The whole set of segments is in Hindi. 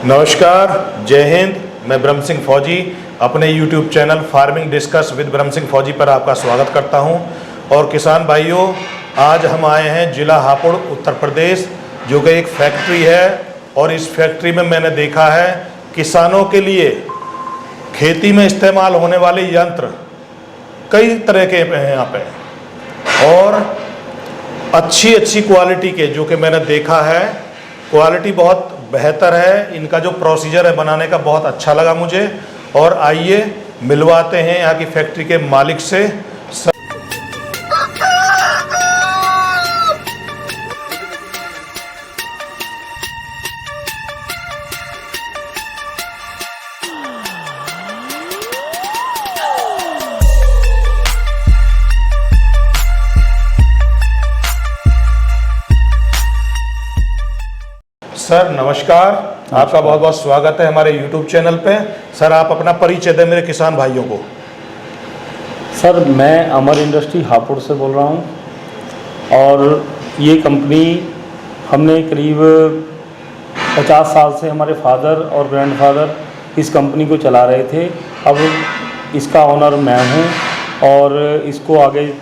नमस्कार, जय हिंद। मैं ब्रह्म सिंह फौजी अपने YouTube channel farming discuss with ब्रह्म सिंह फौजी पर आपका स्वागत करता हूं। और किसान भाइयों, आज हम आए हैं जिला हापुड़ उत्तर प्रदेश, जो कि एक फैक्ट्री है। और इस फैक्ट्री में मैंने देखा है किसानों के लिए खेती में इस्तेमाल होने वाले यंत्र कई तरह के हैं यहाँ पे, और अच्छी क्वालिटी के, जो कि मैंने देखा है क्वालिटी बहुत बेहतर है। इनका जो प्रोसीजर है बनाने का बहुत अच्छा लगा मुझे। और आइए मिलवाते हैं यहाँ की फैक्ट्री के मालिक से। सर नमस्कार, आपका बहुत बहुत स्वागत है हमारे YouTube चैनल पे। सर आप अपना परिचय दें मेरे किसान भाइयों को। सर मैं अमर इंडस्ट्री हापुड़ से बोल रहा हूँ, और ये कंपनी हमने करीब 50 साल से, हमारे फादर और ग्रैंडफादर इस कंपनी को चला रहे थे। अब इसका ओनर मैं हूँ, और इसको आगे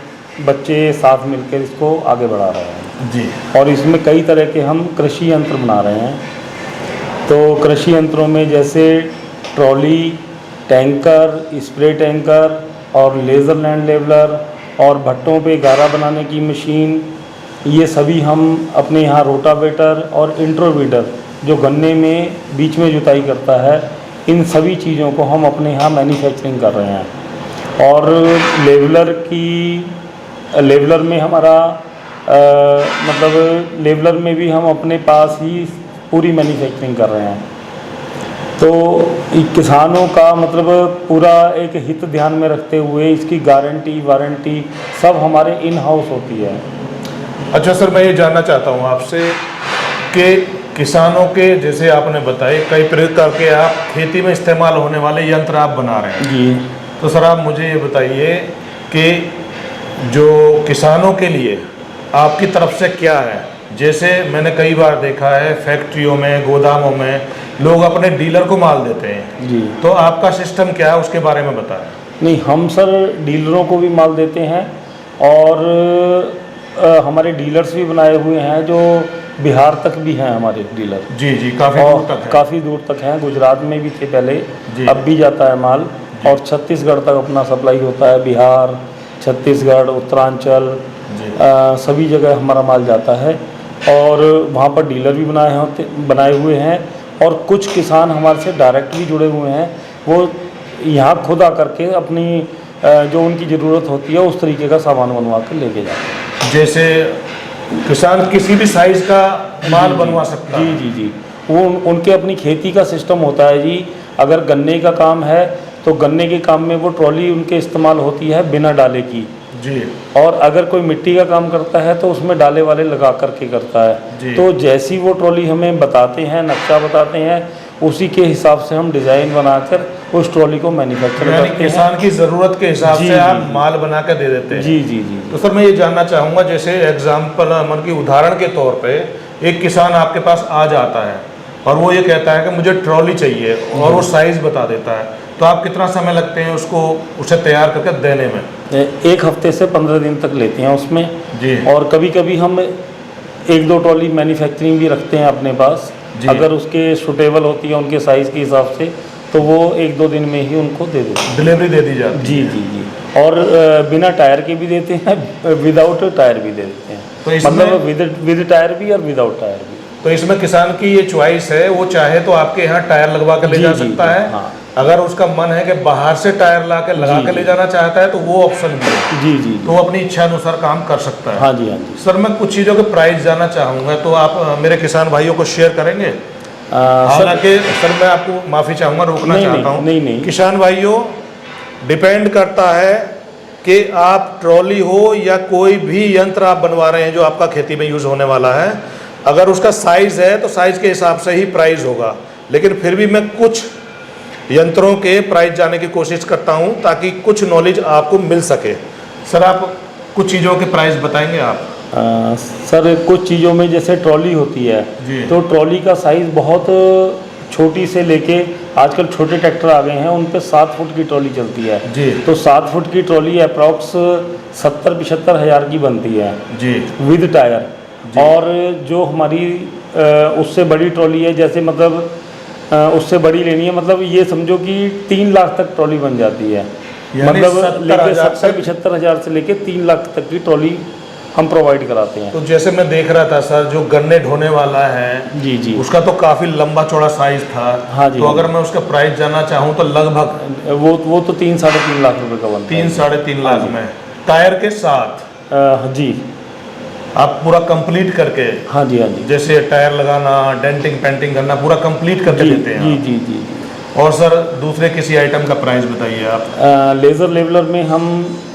बच्चे साथ मिलकर इसको आगे बढ़ा रहे हैं जी। और इसमें कई तरह के हम कृषि यंत्र बना रहे हैं। तो कृषि यंत्रों में जैसे ट्रॉली, टैंकर, स्प्रे टैंकर और लेज़र लैंड लेवलर, और भट्टों पे गारा बनाने की मशीन, ये सभी हम अपने यहाँ रोटावेटर और इंट्रोवीडर, जो गन्ने में बीच में जुताई करता है, इन सभी चीज़ों को हम अपने यहाँ मैन्युफैक्चरिंग कर रहे हैं। और लेवलर में हमारा लेवलर में भी हम अपने पास ही पूरी मैन्युफैक्चरिंग कर रहे हैं। तो किसानों का पूरा एक हित ध्यान में रखते हुए इसकी गारंटी वारंटी सब हमारे इन हाउस होती है। अच्छा सर, मैं ये जानना चाहता हूँ आपसे कि किसानों के, जैसे आपने बताए कई प्रकार के आप खेती में इस्तेमाल होने वाले यंत्र आप बना रहे हैं जी। तो सर आप मुझे ये बताइए कि जो किसानों के लिए आपकी तरफ से क्या है। जैसे मैंने कई बार देखा है फैक्ट्रियों में, गोदामों में लोग अपने डीलर को माल देते हैं जी। तो आपका सिस्टम क्या है, उसके बारे में बताएं। नहीं, हम सर डीलरों को भी माल देते हैं, और हमारे डीलर्स भी बनाए हुए हैं जो बिहार तक भी हैं हमारे डीलर। जी जी, काफ़ी दूर तक हैं। गुजरात में भी थे पहले, अब भी जाता है माल, और छत्तीसगढ़ तक अपना सप्लाई होता है। बिहार, छत्तीसगढ़, उत्तरांचल, सभी जगह हमारा माल जाता है। और वहाँ पर डीलर भी बनाए हुए हैं, और कुछ किसान हमारे से डायरेक्ट भी जुड़े हुए हैं। वो यहाँ खुद आकर के अपनी जो उनकी ज़रूरत होती है उस तरीके का सामान बनवा कर लेके जाते हैं। जैसे किसान किसी भी साइज़ का माल बनवा सकता है। जी जी जी, वो उनके अपनी खेती का सिस्टम होता है जी। अगर गन्ने का काम है तो गन्ने के काम में वो ट्रॉली उनके इस्तेमाल होती है बिना डाले की जी। और अगर कोई मिट्टी का काम करता है तो उसमें डाले वाले लगा करके करता है। तो जैसी वो ट्रॉली हमें बताते हैं, नक्शा बताते हैं, उसी के हिसाब से हम डिज़ाइन बनाकर उस ट्रॉली को मैन्युफैक्चर करते हैं। किसान की ज़रूरत के हिसाब से आप माल बना कर दे देते हैं। जी जी जी। तो सर मैं ये जानना चाहूँगा, जैसे एग्जाम्पल की उदाहरण के तौर पे एक किसान आपके पास आ जाता है और वो ये कहता है कि मुझे ट्रॉली चाहिए, और वो साइज़ बता देता है, तो आप कितना समय लगते हैं उसे तैयार करके देने में? 1 हफ्ते से 15 दिन तक लेते हैं उसमें जी। और कभी कभी हम 1-2 ट्रॉली मैन्युफैक्चरिंग भी रखते हैं अपने पास। अगर उसके सूटेबल होती है उनके साइज़ के हिसाब से, तो वो 1-2 दिन में ही उनको दे देते हैं, डिलीवरी दे दी जाती है। जी जी जी। और बिना टायर के भी देते हैं, विदाउट टायर भी दे देते हैं। तो इसमें विद टायर भी और विदाउट टायर भी। तो इसमें किसान की ये चॉइस है, वो चाहे तो आपके यहाँ टायर लगवा कर ले जा सकता है। हाँ। अगर उसका मन है कि बाहर से टायर ला के लगा के ले जाना चाहता है तो वो ऑप्शन भी है। जी जी। तो वो अपनी इच्छा अनुसार काम कर सकता है। हाँ जी, हाँ जी। सर मैं कुछ चीज़ों के प्राइस जानना चाहूँगा, तो आप मेरे किसान भाइयों को शेयर करेंगे? हालांकि सर मैं आपको माफ़ी चाहूँगा, रोकना चाहता हूँ। नहीं, किसान भाइयों, डिपेंड करता है कि आप ट्रॉली हो या कोई भी यंत्र आप बनवा रहे हैं जो आपका खेती में यूज़ होने वाला है, अगर उसका साइज़ है तो साइज़ के हिसाब से ही प्राइस होगा। लेकिन फिर भी मैं कुछ यंत्रों के प्राइस जानने की कोशिश करता हूं ताकि कुछ नॉलेज आपको मिल सके। सर आप कुछ चीज़ों के प्राइस बताएंगे आप? सर कुछ चीज़ों में जैसे ट्रॉली होती है तो ट्रॉली का साइज़ बहुत छोटी से लेके आजकल छोटे ट्रैक्टर आ गए हैं, उन पे 7 फुट की ट्रॉली चलती है जी। तो 7 फुट की ट्रॉली अप्रॉक्स 70-75 हज़ार की बनती है जी विद टायर। और जो हमारी उससे बड़ी ट्रॉली है, जैसे मतलब उससे बड़ी लेनी है, मतलब ये समझो कि 3 लाख तक ट्रॉली बन जाती है। यानी मतलब लेके 70,000 से 70-75 हज़ार से लेके 3 लाख तक की ट्रॉली हम प्रोवाइड कराते हैं। तो जैसे मैं देख रहा था सर, जो गन्ने ढोने वाला है जी जी, उसका तो काफी लंबा चौड़ा साइज था। हाँ जी, तो अगर मैं उसका प्राइस जानना चाहूँ तो लगभग वो तो 3-3.5 लाख रुपए का बनता है। 3-3.5 लाख में टायर के साथ जी आप पूरा कंप्लीट करके, हाँ जी, हाँ जी जैसे टायर लगाना, डेंटिंग पेंटिंग करना, पूरा कंप्लीट करके जी देते हैं जी आप। जी जी जी। और सर दूसरे किसी आइटम का प्राइस बताइए आप। लेज़र लेवलर में हम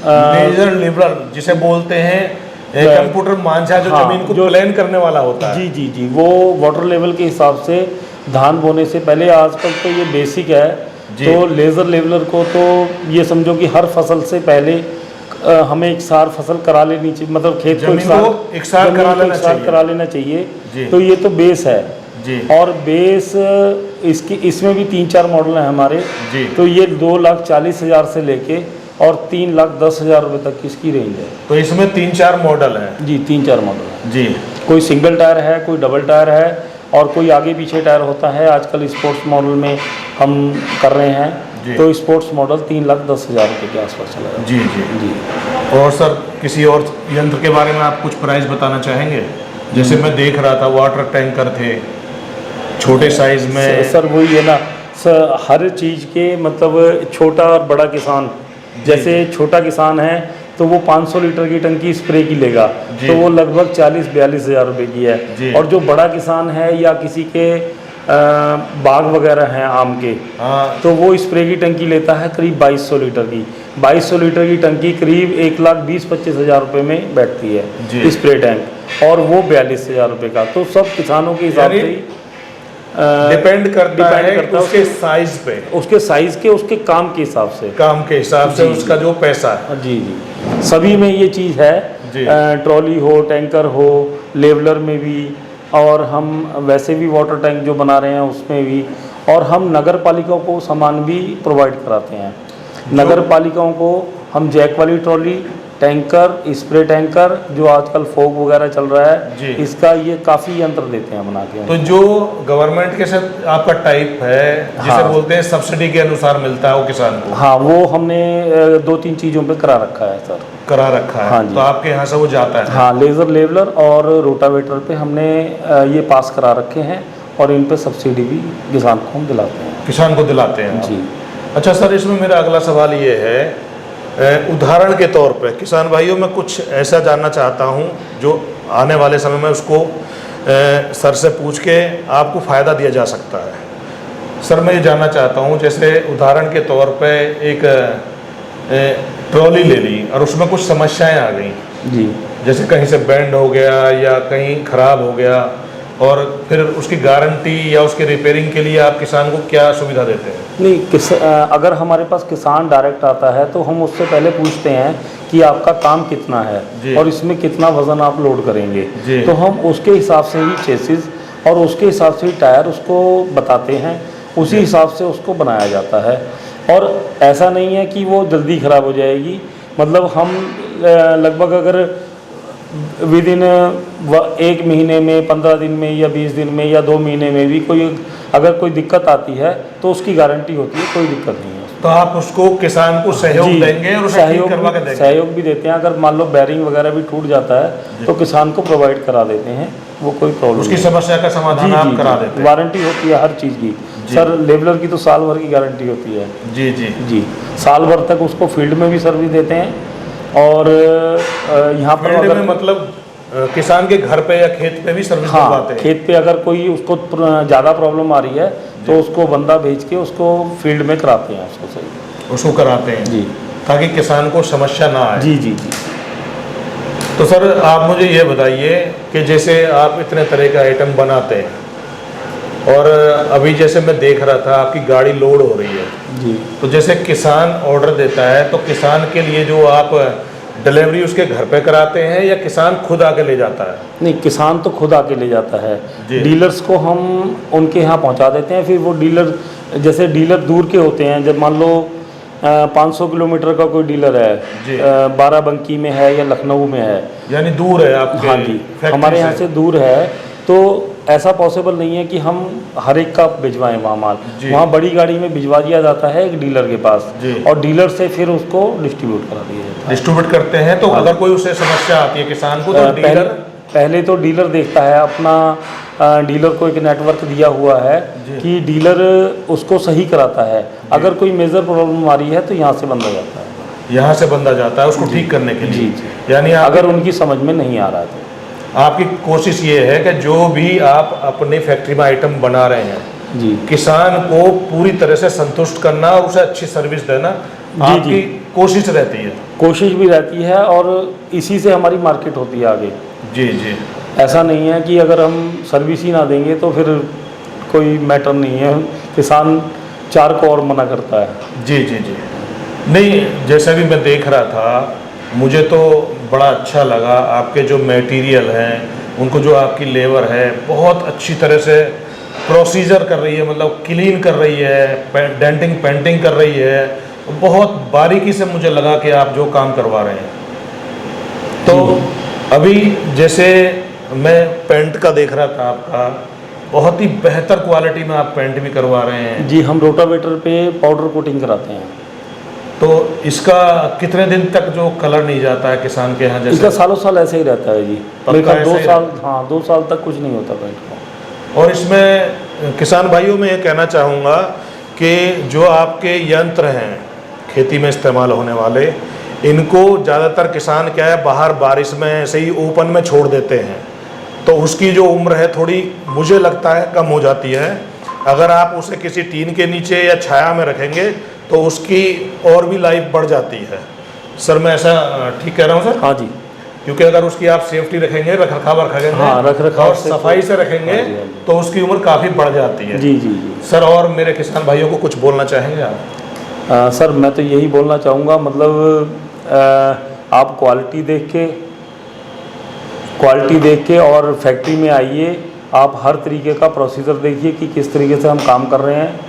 लेजर लेवलर जिसे बोलते हैं, कंप्यूटर मांझा जो हाँ, जमीन को जो प्लेन करने वाला होता है। जी जी जी, वो वाटर लेवल के हिसाब से धान बोने से पहले, आजकल तो ये बेसिक है। जी। तो लेज़र लेवलर को तो ये समझो कि हर फसल से पहले हमें एकसार फसल करा लेनी चाहिए, मतलब खेत को जमीन को एकसार जमीन करा को लेना एकसार चाहिए। करा लेना चाहिए। जी। तो ये तो बेस है। जी और बेस इसमें भी 3-4 मॉडल हैं हमारे। जी। तो ये 2,40,000 से लेके और 3,10,000 रुपये तक की इसकी रेंज है। तो इसमें 3-4 मॉडल हैं। जी 3-4 मॉडल है। जी कोई सिंगल टायर है, कोई डबल टायर है, और कोई आगे पीछे टायर होता है। आजकल स्पोर्ट्स मॉडल में हम कर रहे हैं। जी। तो स्पोर्ट्स मॉडल 3,10,000 रुपये के आसपास चला जाएगा। जी जी जी। और सर किसी और यंत्र के बारे में आप कुछ प्राइस बताना चाहेंगे? जैसे मैं देख रहा था वाटर टैंकर थे छोटे साइज में। सर वही है ना सर, हर चीज़ के मतलब छोटा और बड़ा किसान, जैसे छोटा किसान है तो वो 500 लीटर की टंकी स्प्रे की लेगा, जी। तो वो लगभग 40-42 हज़ार रुपये की जी। है। और जो बड़ा किसान है या किसी के बाग वगैरह हैं आम के, हाँ तो वो स्प्रे की टंकी लेता है करीब 2200 लीटर की। 2200 लीटर की टंकी करीब 1,20,25 हज़ार रुपये में बैठती जी। है स्प्रे टैंक, और वो 42,000 रुपये का। तो सब किसानों के हिसाब से ही डिपेंड करता है करता उसके साइज पे, उसके साइज के, उसके काम के हिसाब से। काम के हिसाब से जी। उसका जो पैसा है। जी जी, सभी में ये चीज़ है। जी। ट्रॉली हो, टैंकर हो, लेवलर में भी, और हम वैसे भी वाटर टैंक जो बना रहे हैं उसमें भी, और हम नगर पालिकाओं को सामान भी प्रोवाइड कराते हैं। नगर पालिकाओं को हम जैक वाली ट्रॉली, टैंकर, स्प्रे टैंकर, जो आजकल फोक वगैरह चल रहा जी। है, इसका ये काफ़ी यंत्र देते हैं बना के। तो जो गवर्नमेंट के साथ आपका टाइप है, जिसे हाँ। बोलते हैं सब्सिडी के अनुसार मिलता है वो किसान को, हाँ, वो हमने 2-3 चीज़ों पे करा रखा है सर। करा रखा है। हाँ जी। तो आपके यहाँ से वो जाता है। हाँ, लेज़र लेवलर और रोटावेटर पे हमने ये पास करा रखे हैं, और इन पे सब्सिडी भी किसान को हम दिलाते हैं। किसान को दिलाते हैं आप। जी। अच्छा सर, इसमें मेरा अगला सवाल ये है, उदाहरण के तौर पे किसान भाइयों, मैं कुछ ऐसा जानना चाहता हूँ जो आने वाले समय में उसको सर से पूछ के आपको फ़ायदा दिया जा सकता है। सर मैं ये जानना चाहता हूँ, जैसे उदाहरण के तौर पे एक ट्रॉली ले ली और उसमें कुछ समस्याएं आ गई, जी जैसे कहीं से बैंड हो गया या कहीं ख़राब हो गया, और फिर उसकी गारंटी या उसके रिपेयरिंग के लिए आप किसान को क्या सुविधा देते हैं? नहीं, अगर हमारे पास किसान डायरेक्ट आता है तो हम उससे पहले पूछते हैं कि आपका काम कितना जी। है और इसमें कितना वज़न आप लोड करेंगे। जी। तो हम उसके हिसाब से ही चेसिस और उसके हिसाब से ही टायर उसको बताते हैं, उसी जी। हिसाब से उसको बनाया जाता है। और ऐसा नहीं है कि वो जल्दी ख़राब हो जाएगी, मतलब हम लगभग अगर विद इन 1 महीने में, 15 दिन में, या 20 दिन में, या 2 महीने में भी अगर कोई दिक्कत आती है तो उसकी गारंटी होती है, कोई दिक्कत नहीं है। तो आप उसको किसान को सहयोग जी, देंगे और उसे ठीक करवा के देंगे? सहयोग भी देते हैं। अगर मान लो बैरिंग वगैरह भी टूट जाता है तो किसान को प्रोवाइड करा देते हैं, वो कोई प्रॉब्लम उसकी नहीं। समस्या का समाधान आप करा देते हैं? वारंटी होती है हर चीज़ की सर। लेवलर की तो साल भर की गारंटी होती है। जी जी जी, साल भर तक उसको फील्ड में भी सर्विस देते हैं, और यहाँ पर फील्ड अगर में मतलब किसान के घर पे या खेत पे भी सर्विस हाँ, करवाते हैं? खेत पे अगर कोई उसको ज़्यादा प्रॉब्लम आ रही है तो उसको बंदा भेज के उसको फील्ड में कराते हैं उसको सही। उसको कराते हैं जी ताकि किसान को समस्या ना आए। जी जी जी। तो सर आप मुझे ये बताइए कि जैसे आप इतने तरह का आइटम बनाते हैं, और अभी जैसे मैं देख रहा था आपकी गाड़ी लोड हो रही है, जी तो जैसे किसान ऑर्डर देता है तो किसान के लिए जो आप डिलीवरी उसके घर पे कराते हैं या किसान खुद आके ले जाता है? नहीं, किसान तो खुद आके ले जाता है। जी। डीलर्स को हम उनके यहाँ पहुँचा देते हैं, फिर वो डीलर, जैसे डीलर दूर के होते हैं, जब मान लो 500 किलोमीटर का कोई डीलर जी। है, बाराबंकी में है या लखनऊ में है, यानी दूर है आपके? हाँ जी, फैक्ट्री हमारे यहाँ से दूर है, तो ऐसा पॉसिबल नहीं है कि हम हर एक का भिजवाएं वहाँ माल। जी। वहाँ बड़ी गाड़ी में भिजवा दिया जाता है एक डीलर के पास, जी। और डीलर से फिर उसको डिस्ट्रीब्यूट करा दिया जाता है। डिस्ट्रीब्यूट करते हैं। तो अगर कोई उससे समस्या आती है किसान को, तो डीलर पहले तो डीलर देखता है अपना, डीलर को एक नेटवर्क दिया हुआ है कि डीलर उसको सही कराता है। अगर कोई मेजर प्रॉब्लम आ रही है तो यहाँ से बंदा जाता है, यहाँ से बंदा जाता है उसको ठीक करने के लिए। जी। यानी अगर उनकी समझ में नहीं आ रहा है तो आपकी कोशिश ये है कि जो भी आप अपनी फैक्ट्री में आइटम बना रहे हैं जी, किसान को पूरी तरह से संतुष्ट करना और उसे अच्छी सर्विस देना आपकी कोशिश रहती है। कोशिश भी रहती है, और इसी से हमारी मार्केट होती है आगे। जी जी। ऐसा नहीं है कि अगर हम सर्विस ही ना देंगे तो फिर कोई मैटर नहीं है, किसान 4 को और मना करता है। जी जी जी। नहीं, जैसा भी मैं देख रहा था, मुझे तो बड़ा अच्छा लगा। आपके जो मटेरियल हैं, उनको जो आपकी लेबर है बहुत अच्छी तरह से प्रोसीजर कर रही है, मतलब क्लीन कर रही है, डेंटिंग पेंटिंग कर रही है, बहुत बारीकी से मुझे लगा कि आप जो काम करवा रहे हैं। तो अभी जैसे मैं पेंट का देख रहा था आपका, बहुत ही बेहतर क्वालिटी में आप पेंट भी करवा रहे हैं। जी, हम रोटावेटर पे पाउडर कोटिंग कराते हैं। तो इसका कितने दिन तक जो कलर नहीं जाता है किसान के यहाँ? इसका सालों साल ऐसे ही रहता है जी, मेरे ख्याल 2 साल, हाँ 2 साल तक कुछ नहीं होता पेंट का। और इसमें किसान भाइयों में ये कहना चाहूँगा कि जो आपके यंत्र हैं खेती में इस्तेमाल होने वाले, इनको ज़्यादातर किसान क्या है, बाहर बारिश में ऐसे ही ओपन में छोड़ देते हैं, तो उसकी जो उम्र है थोड़ी मुझे लगता है कम हो जाती है। अगर आप उसे किसी टीन के नीचे या छाया में रखेंगे तो उसकी और भी लाइफ बढ़ जाती है। सर मैं ऐसा ठीक कह रहा हूँ सर? हाँ जी, क्योंकि अगर उसकी आप सेफ्टी रखेंगे, रखरखाव रखेंगे, हाँ, रखरखाव और सफाई से रखेंगे, हाँ जी, हाँ जी। तो उसकी उम्र काफ़ी बढ़ जाती है। जी जी जी। सर और मेरे किसान भाइयों को कुछ बोलना चाहेंगे आप? सर मैं तो यही बोलना चाहूँगा, मतलब आप क्वालिटी देख के और फैक्ट्री में आइए, आप हर तरीके का प्रोसीजर देखिए कि किस तरीके से हम काम कर रहे हैं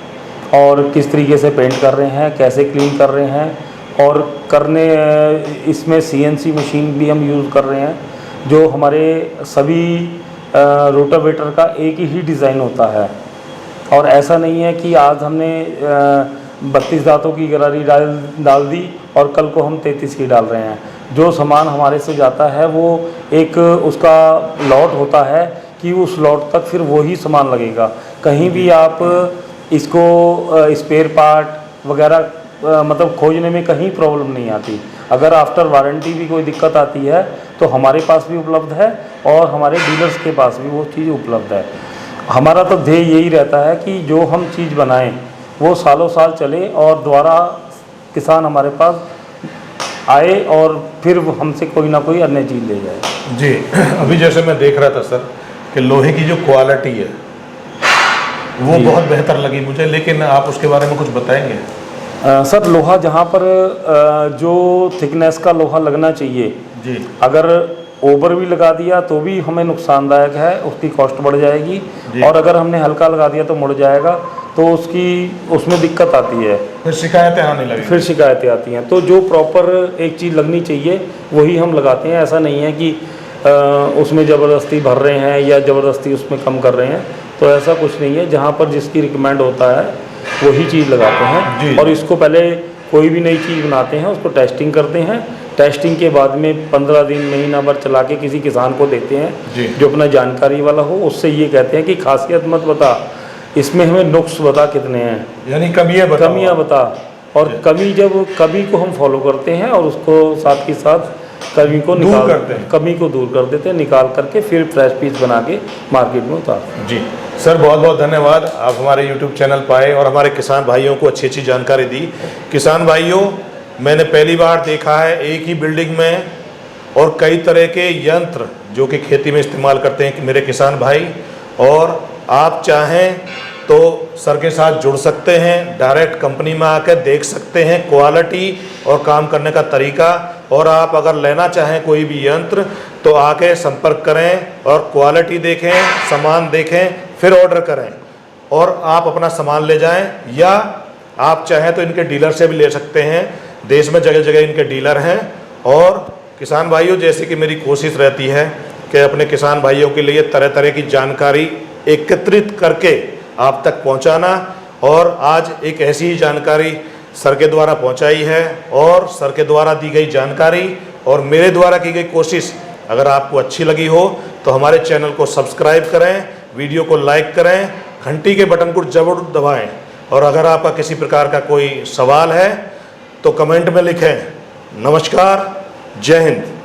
और किस तरीके से पेंट कर रहे हैं, कैसे क्लीन कर रहे हैं, और इसमें CNC मशीन भी हम यूज़ कर रहे हैं, जो हमारे सभी रोटावेटर का एक ही डिज़ाइन होता है। और ऐसा नहीं है कि आज हमने 32 दांतों की गरारी डाल दी और कल को हम 33 की डाल रहे हैं। जो सामान हमारे से जाता है वो एक उसका लॉट होता है कि उस लॉट तक फिर वही सामान लगेगा। कहीं भी आप इसको स्पेयर पार्ट वगैरह मतलब खोजने में कहीं प्रॉब्लम नहीं आती। अगर आफ्टर वारंटी भी कोई दिक्कत आती है तो हमारे पास भी उपलब्ध है और हमारे डीलर्स के पास भी वो चीज़ उपलब्ध है। हमारा तो ध्येय यही रहता है कि जो हम चीज़ बनाएं वो सालों साल चले और दोबारा किसान हमारे पास आए और फिर हमसे कोई ना कोई अन्य चीज़ ले जाए। जी, अभी जैसे मैं देख रहा था सर कि लोहे की जो क्वालिटी है वो बहुत बेहतर लगी मुझे, लेकिन आप उसके बारे में कुछ बताएंगे? सर लोहा जहाँ पर जो थिकनेस का लोहा लगना चाहिए जी, अगर ओवर भी लगा दिया तो भी हमें नुकसानदायक है, उसकी कॉस्ट बढ़ जाएगी, और अगर हमने हल्का लगा दिया तो मुड़ जाएगा, तो उसमें दिक्कत आती है, फिर शिकायतें आने लगी। फिर शिकायतें आती हैं। तो जो प्रॉपर एक चीज़ लगनी चाहिए वही हम लगाते हैं। ऐसा नहीं है कि उसमें ज़बरदस्ती भर रहे हैं या ज़बरदस्ती उसमें कम कर रहे हैं, तो ऐसा कुछ नहीं है। जहाँ पर जिसकी रिकमेंड होता है वही चीज़ लगाते हैं। और इसको पहले कोई भी नई चीज़ बनाते हैं उसको टेस्टिंग करते हैं, टेस्टिंग के बाद में 15 दिन महीना भर चला के किसी किसान को देते हैं जो अपना जानकारी वाला हो। उससे ये कहते हैं कि खासियत मत बता, इसमें हमें नुक्स बता कितने हैं, यानी कमियाँ बता। और कमी को हम फॉलो करते हैं और उसको साथ के साथ कमी को दूर कर देते हैं, निकाल करके फिर फ्रेश पीस बना के मार्केट में उतारते हैं। जी सर, बहुत बहुत धन्यवाद, आप हमारे YouTube चैनल पर आए और हमारे किसान भाइयों को अच्छी अच्छी जानकारी दी। किसान भाइयों, मैंने पहली बार देखा है एक ही बिल्डिंग में और कई तरह के यंत्र जो कि खेती में इस्तेमाल करते हैं मेरे किसान भाई, और आप चाहें तो सर के साथ जुड़ सकते हैं, डायरेक्ट कंपनी में आकर देख सकते हैं क्वालिटी और काम करने का तरीका। और आप अगर लेना चाहें कोई भी यंत्र तो आके संपर्क करें और क्वालिटी देखें, सामान देखें, फिर ऑर्डर करें और आप अपना सामान ले जाएं, या आप चाहें तो इनके डीलर से भी ले सकते हैं। देश में जगह जगह इनके डीलर हैं। और किसान भाइयों, जैसे कि मेरी कोशिश रहती है कि अपने किसान भाइयों के लिए तरह तरह की जानकारी एकत्रित करके आप तक पहुंचाना, और आज एक ऐसी ही जानकारी सर के द्वारा पहुंचाई है। और सर के द्वारा दी गई जानकारी और मेरे द्वारा की गई कोशिश अगर आपको अच्छी लगी हो तो हमारे चैनल को सब्सक्राइब करें, वीडियो को लाइक करें, घंटी के बटन को जरूर दबाएं। और अगर आपका किसी प्रकार का कोई सवाल है तो कमेंट में लिखें। नमस्कार, जय हिंद।